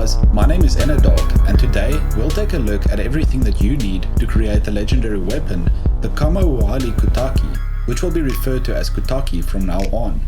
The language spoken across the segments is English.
guys, my name is Enadog, and today we'll take a look at everything that you need to create the legendary weapon, the Kamohoali'i Kotaki, which will be referred to as Kotaki from now on.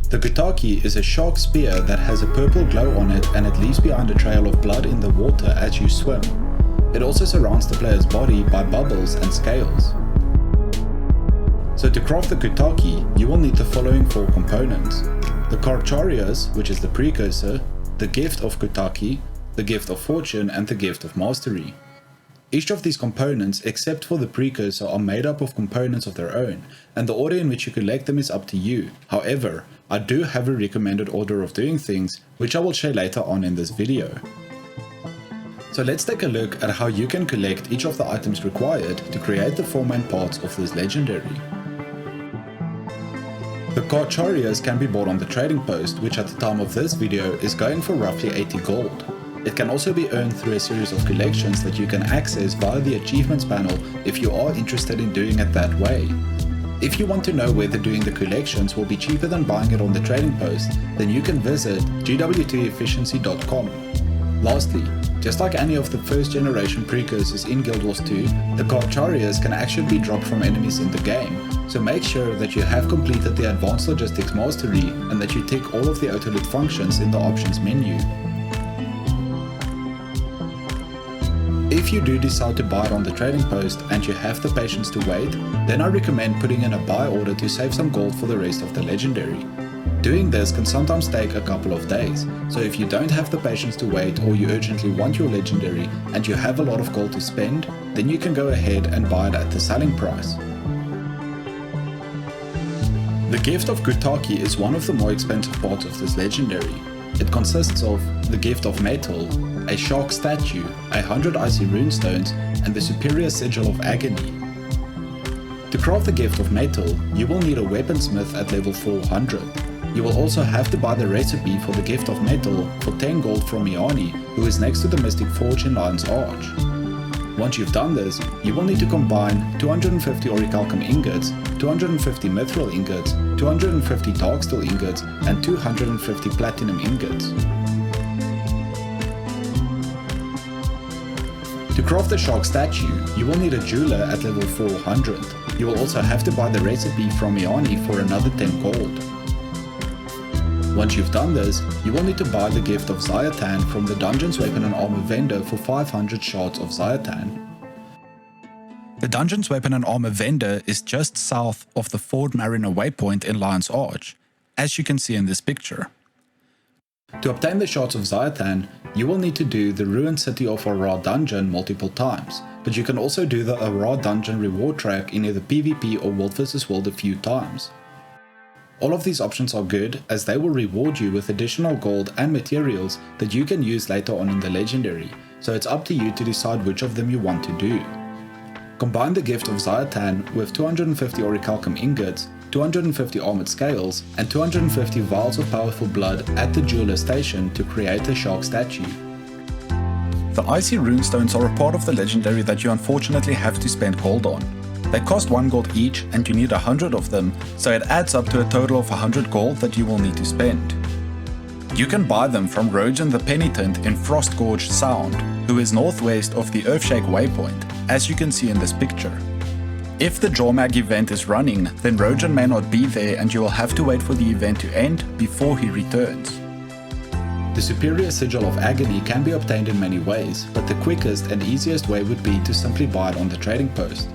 The Kotaki is a shark spear that has a purple glow on it, and it leaves behind a trail of blood in the water as you swim. It also surrounds the player's body by bubbles and scales. So to craft the Kotaki, you will need the following 4 components: the CARCHARIAS, which is the precursor, the gift of Kotaki, the gift of fortune, and the gift of mastery. Each of these components, except for the precursor, are made up of components of their own, and the order in which you collect them is up to you. However, I do have a recommended order of doing things, which I will share later on in this video. So let's take a look at how you can collect each of the items required to create the 4 main parts of this legendary. The CARCHARIAS can be bought on the trading post, which at the time of this video is going for roughly 80 gold. It can also be earned through a series of collections that you can access via the achievements panel if you are interested in doing it that way. If you want to know whether doing the collections will be cheaper than buying it on the trading post, then you can visit gwtefficiency.com. Lastly, just like any of the first generation precursors in Guild Wars 2, the CARCHARIAS can actually be dropped from enemies in the game, so make sure that you have completed the Advanced Logistics Mastery and that you tick all of the auto-loot functions in the options menu. If you do decide to buy it on the trading post and you have the patience to wait, then I recommend putting in a buy order to save some gold for the rest of the legendary. Doing this can sometimes take a couple of days, so if you don't have the patience to wait or you urgently want your legendary and you have a lot of gold to spend, then you can go ahead and buy it at the selling price. The gift of Kotaki is one of the more expensive parts of this legendary. It consists of the gift of metal, a shark statue, 100 icy runestones, and the superior sigil of agony. To craft the gift of metal, you will need a weaponsmith at level 400. You will also have to buy the recipe for the gift of metal for 10 gold from Iani, who is next to the Mystic Forge in Lion's Arch. Once you've done this, you will need to combine 250 orichalcum ingots, 250 mithril ingots, 250 darksteel ingots, and 250 platinum ingots. To craft the shark statue, you will need a jeweler at level 400. You will also have to buy the recipe from Iani for another 10 gold. Once you've done this, you will need to buy the gift of Ziatan from the Dungeon's Weapon and Armor vendor for 500 shards of Ziatan. The Dungeon's Weapon and Armor vendor is just south of the Ford Mariner waypoint in Lion's Arch, as you can see in this picture. To obtain the shards of Ziatan, you will need to do the Ruined City of Ara dungeon multiple times, but you can also do the Ara dungeon reward track in either PvP or World vs World a few times. All of these options are good, as they will reward you with additional gold and materials that you can use later on in the legendary, so it's up to you to decide which of them you want to do. Combine the gift of Ziatan with 250 orichalcum ingots, 250 armored scales, and 250 vials of powerful blood at the jeweler station to create a shark statue. The icy runestones are a part of the legendary that you unfortunately have to spend gold on. They cost 1 gold each, and you need 100 of them, so it adds up to a total of 100 gold that you will need to spend. You can buy them from Rojan the Penitent in Frostgorge Sound, who is northwest of the Earthshake waypoint, as you can see in this picture. If the Drawmag event is running, then Rojan may not be there and you will have to wait for the event to end before he returns. The superior sigil of agony can be obtained in many ways, but the quickest and easiest way would be to simply buy it on the trading post.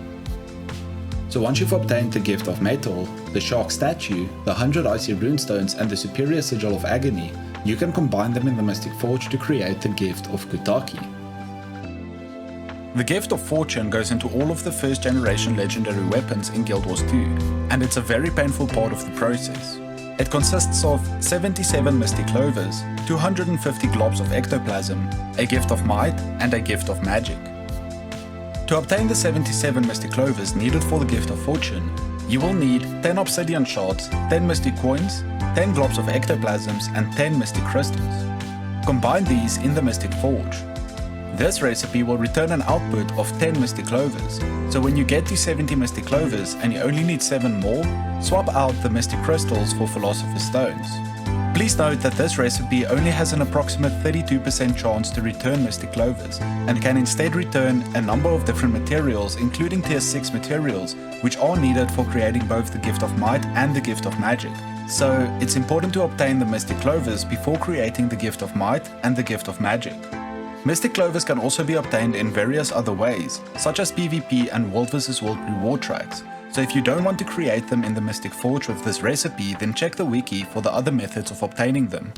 So once you've obtained the gift of metal, the shark statue, the 100 icy runestones, and the superior sigil of agony, you can combine them in the Mystic Forge to create the gift of Kotaki. The gift of fortune goes into all of the first generation legendary weapons in Guild Wars 2, and it's a very painful part of the process. It consists of 77 Mystic Clovers, 250 globs of ectoplasm, a gift of might, and a gift of magic. To obtain the 77 Mystic Clovers needed for the gift of fortune, you will need 10 obsidian shards, 10 mystic coins, 10 globs of ectoplasms, and 10 mystic crystals. Combine these in the Mystic Forge. This recipe will return an output of 10 Mystic Clovers, so when you get to 70 Mystic Clovers and you only need 7 more, swap out the Mystic Crystals for Philosopher's Stones. Please note that this recipe only has an approximate 32% chance to return Mystic Clovers, and can instead return a number of different materials, including tier 6 materials, which are needed for creating both the Gift of Might and the Gift of Magic. So it's important to obtain the Mystic Clovers before creating the Gift of Might and the Gift of Magic. Mystic Clovers can also be obtained in various other ways, such as PvP and World vs World reward tracks. So if you don't want to create them in the Mystic Forge with this recipe, then check the wiki for the other methods of obtaining them.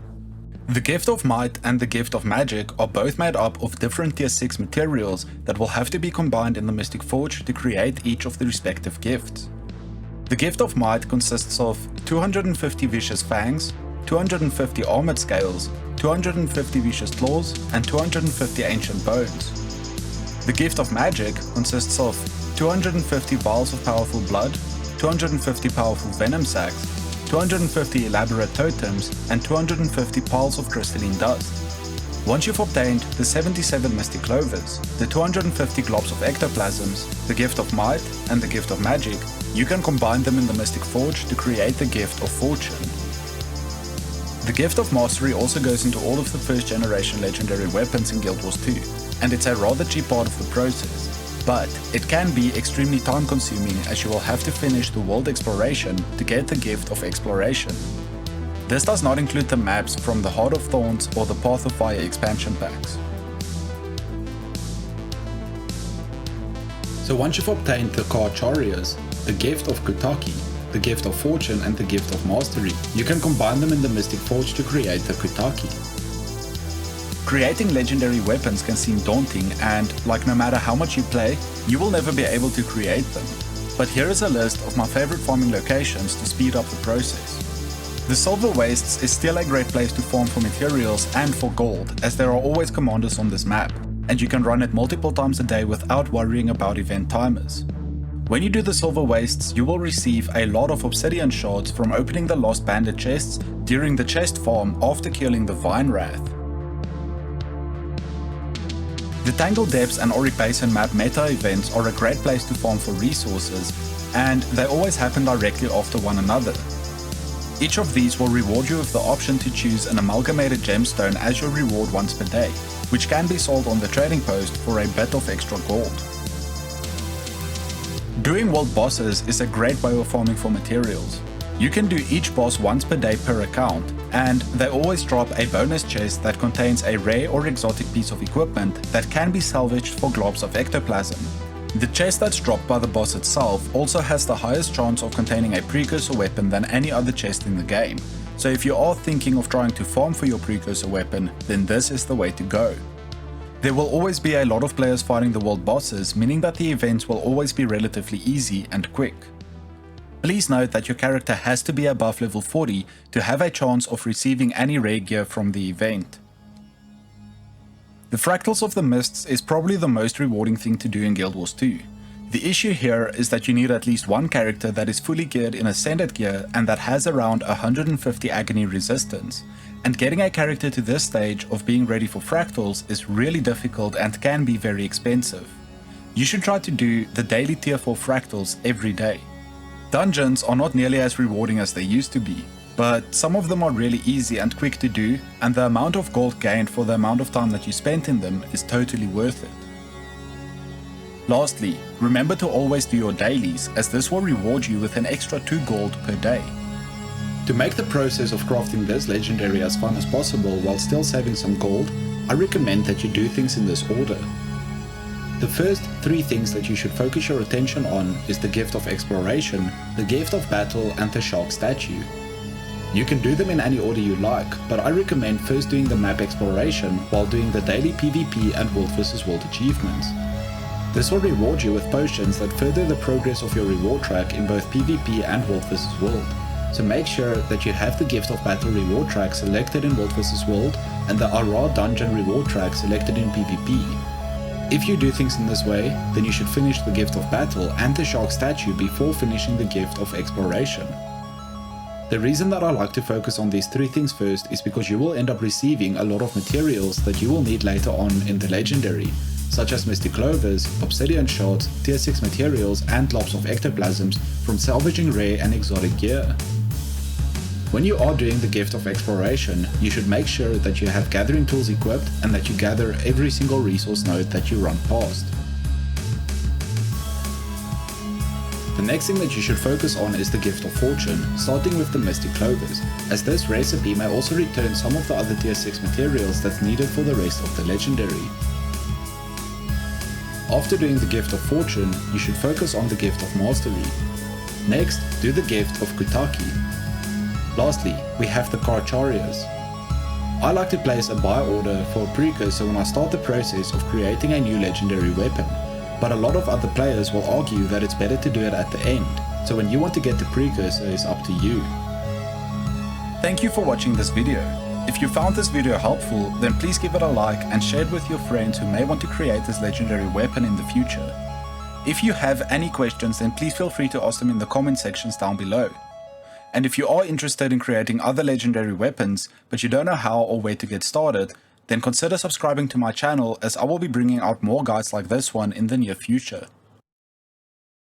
The Gift of Might and the Gift of Magic are both made up of different tier 6 materials that will have to be combined in the Mystic Forge to create each of the respective gifts. The Gift of Might consists of 250 Vicious Fangs, 250 Armored Scales, 250 Vicious Claws, and 250 Ancient Bones. The Gift of Magic consists of 250 Vials of Powerful Blood, 250 Powerful Venom Sacs, 250 Elaborate Totems, and 250 Piles of Crystalline Dust. Once you've obtained the 77 Mystic Clovers, the 250 Globs of Ectoplasms, the Gift of Might, and the Gift of Magic, you can combine them in the Mystic Forge to create the Gift of Fortune. The Gift of Mastery also goes into all of the first generation legendary weapons in Guild Wars 2, and it's a rather cheap part of the process. But it can be extremely time consuming, as you will have to finish the world exploration to get the Gift of Exploration. This does not include the maps from the Heart of Thorns or the Path of Fire expansion packs. So once you've obtained the CARCHARIAS, the Gift of Kotaki, the Gift of Fortune and the Gift of Mastery, you can combine them in the Mystic Forge to create the Kotaki. Creating legendary weapons can seem daunting and, like, no matter how much you play, you will never be able to create them. But here is a list of my favorite farming locations to speed up the process. The Silverwastes is still a great place to farm for materials and for gold, as there are always commanders on this map, and you can run it multiple times a day without worrying about event timers. When you do the Silverwastes, you will receive a lot of obsidian shards from opening the Lost Bandit chests during the chest farm after killing the Vine Wrath. The Tangled Depths and AURIC Basin map meta events are a great place to farm for resources, and they always happen directly after one another. Each of these will reward you with the option to choose an amalgamated gemstone as your reward once per day, which can be sold on the trading post for a bit of extra gold. Doing world bosses is a great way of farming for materials. You can do each boss once per day per account, and they always drop a bonus chest that contains a rare or exotic piece of equipment that can be salvaged for globs of ectoplasm. The chest that's dropped by the boss itself also has the highest chance of containing a precursor weapon than any other chest in the game, so if you are thinking of trying to farm for your precursor weapon, then this is the way to go. There will always be a lot of players fighting the world bosses, meaning that the events will always be relatively easy and quick. Please note that your character has to be above level 40 to have a chance of receiving any rare gear from the event. The Fractals of the Mists is probably the most rewarding thing to do in Guild Wars 2. The issue here is that you need at least one character that is fully geared in Ascended gear and that has around 150 Agony resistance, and getting a character to this stage of being ready for Fractals is really difficult and can be very expensive. You should try to do the daily tier 4 Fractals every day. Dungeons are not nearly as rewarding as they used to be, but some of them are really easy and quick to do, and the amount of gold gained for the amount of time that you spent in them is totally worth it. Lastly, remember to always do your dailies, as this will reward you with an extra 2 gold per day. To make the process of crafting this legendary as fun as possible while still saving some gold, I recommend that you do things in this order. The first 3 things that you should focus your attention on is the Gift of Exploration, the Gift of Battle, and the Shark Statue. You can do them in any order you like, but I recommend first doing the map exploration while doing the daily PvP and World vs World achievements. This will reward you with potions that further the progress of your reward track in both PvP and World vs World. So make sure that you have the Gift of Battle reward track selected in World vs World and the Ara Dungeon reward track selected in PvP. If you do things in this way, then you should finish the Gift of Battle and the Shark Statue before finishing the Gift of Exploration. The reason that I like to focus on these 3 things first is because you will end up receiving a lot of materials that you will need later on in the Legendary, such as Mystic Clovers, Obsidian Shards, Tier 6 materials and globs of ectoplasms from salvaging rare and exotic gear. When you are doing the Gift of Exploration, you should make sure that you have gathering tools equipped and that you gather every single resource node that you run past. The next thing that you should focus on is the Gift of Fortune, starting with the Mystic Clovers, as this recipe may also return some of the other tier 6 materials that's needed for the rest of the legendary. After doing the Gift of Fortune, you should focus on the Gift of Mastery. Next, do the Gift of Kotaki. Lastly, we have the CARCHARIAS. I like to place a buy order for a precursor when I start the process of creating a new legendary weapon, but a lot of other players will argue that it's better to do it at the end, so when you want to get the precursor is up to you. Thank you for watching this video. If you found this video helpful, then please give it a like and share it with your friends who may want to create this legendary weapon in the future. If you have any questions, then please feel free to ask them in the comment sections down below. And if you are interested in creating other legendary weapons, but you don't know how or where to get started, then consider subscribing to my channel, as I will be bringing out more guides like this one in the near future.